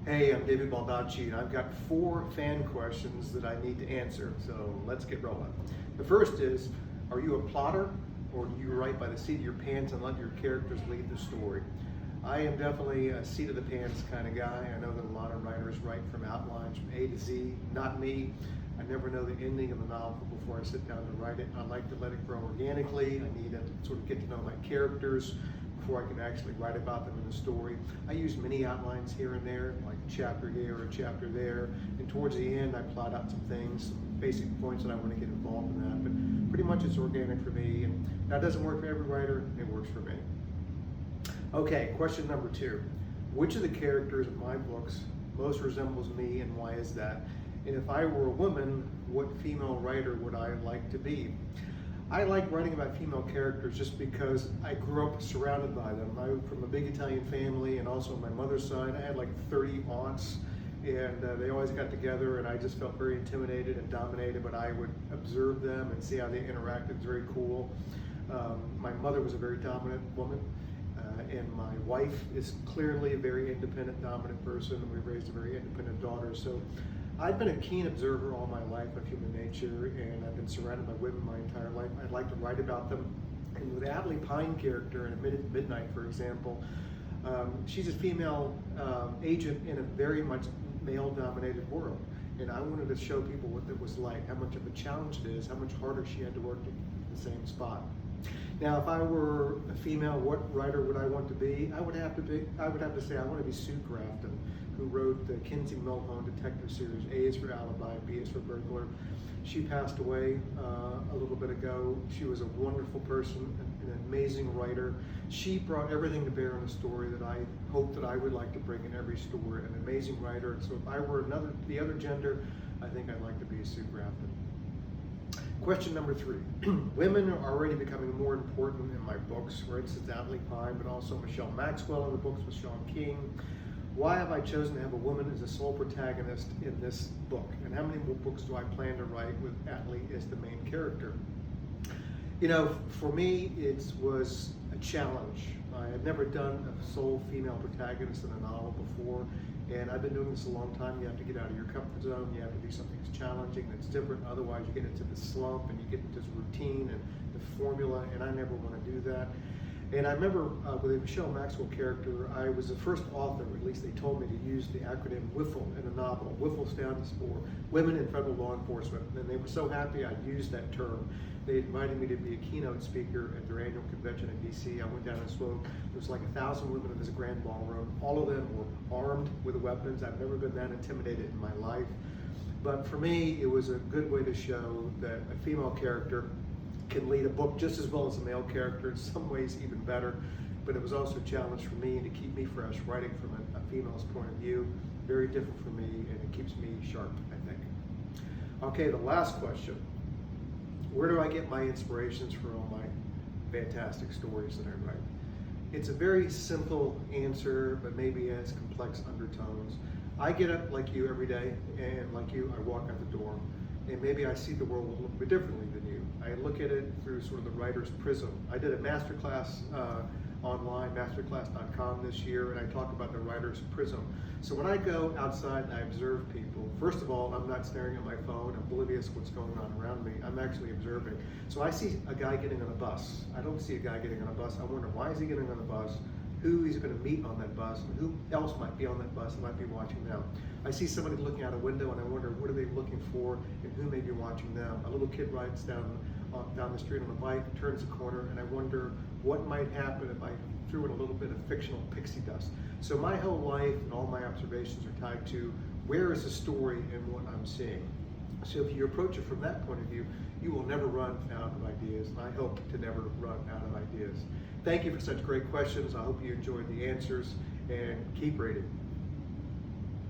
Hey, I'm David Baldacci, and I've got 4 fan questions that I need to answer, so let's get rolling. The first is, are you a plotter, or do you write by the seat of your pants and let your characters lead the story? I am definitely a seat of the pants kind of guy. I know that a lot of writers write from outlines from A to Z. Not me. I never know the ending of the novel before I sit down to write it. I like to let it grow organically. I need to sort of get to know my characters before I can actually write about them in the story. I use mini outlines here and there, like a chapter here or a chapter there, and towards the end I plot out some things, some basic points that I want to get involved in that, but pretty much it's organic for me, and that doesn't work for every writer, it works for me. Okay, question number 2. Which of the characters in my books most resembles me, and why is that? And if I were a woman, what female writer would I like to be? I like writing about female characters just because I grew up surrounded by them. I'm from a big Italian family, and also on my mother's side, I had like 30 aunts, and they always got together, and I just felt very intimidated and dominated, but I would observe them and see how they interacted. It's very cool. My mother was a very dominant woman, and my wife is clearly a very independent, dominant person, and we raised a very independent daughter. So I've been a keen observer all my life of human nature, and I've been surrounded by women my entire life. I'd like to write about them. And with Natalie Pine character in A Minute to Midnight, for example, she's a female agent in a very much male-dominated world. And I wanted to show people what it was like, how much of a challenge it is, how much harder she had to work in the same spot. Now, if I were a female, what writer would I want to be? I would have to say I want to be Sue Grafton, who wrote the Kinsey Millhone detective series. A is for alibi, B is for burglar. She passed away a little bit ago. She was a wonderful person, an amazing writer. She brought everything to bear in a story that I hope that I would like to bring in every story. An amazing writer. So if I were the other gender, I think I'd like to be Sue Grafton. Question number 3. Women are already becoming more important in my books. For instance, Natalie Pine, but also Michelle Maxwell in the books with Sean King. Why have I chosen to have a woman as a sole protagonist in this book? And how many more books do I plan to write with Natalie as the main character? You know, for me, it was a challenge. I had never done a sole female protagonist in a novel before, and I've been doing this a long time. You have to get out of your comfort zone. You have to do something that's challenging, that's different. Otherwise, you get into the slump and you get into this routine and the formula, and I never want to do that. And I remember with the Michelle Maxwell character, I was the first author, or at least they told me to use the acronym WIFLE in a novel. WIFLE stands for Women in Federal Law Enforcement, and they were so happy I used that term. They invited me to be a keynote speaker at their annual convention in DC. I went down and spoke. There was like 1,000 women in this grand ballroom. All of them were armed with weapons. I've never been that intimidated in my life. But for me, it was a good way to show that a female character can lead a book just as well as a male character, in some ways even better. But it was also a challenge for me to keep me fresh, writing from a female's point of view. Very different for me, and it keeps me sharp, I think. Okay, the last question. Where do I get my inspirations for all my fantastic stories that I write? It's a very simple answer, but maybe it has complex undertones. I get up like you every day, and like you, I walk out the door. And maybe I see the world a little bit differently than you. I look at it through sort of the writer's prism. I did a masterclass online, masterclass.com this year, and I talk about the writer's prism. So when I go outside and I observe people, first of all, I'm not staring at my phone, oblivious to what's going on around me. I'm actually observing. So I see a guy getting on a bus. I don't see a guy getting on a bus. I wonder, why is he getting on the bus? Who he's going to meet on that bus, and who else might be on that bus and might be watching them. I see somebody looking out a window, and I wonder, what are they looking for, and who may be watching them. A little kid rides down the street on a bike, turns a corner, and I wonder what might happen if I threw in a little bit of fictional pixie dust. So my whole life and all my observations are tied to where is the story and what I'm seeing. So if you approach it from that point of view, you will never run out of ideas, and I hope to never run out of ideas. Thank you for such great questions. I hope you enjoyed the answers, and keep reading.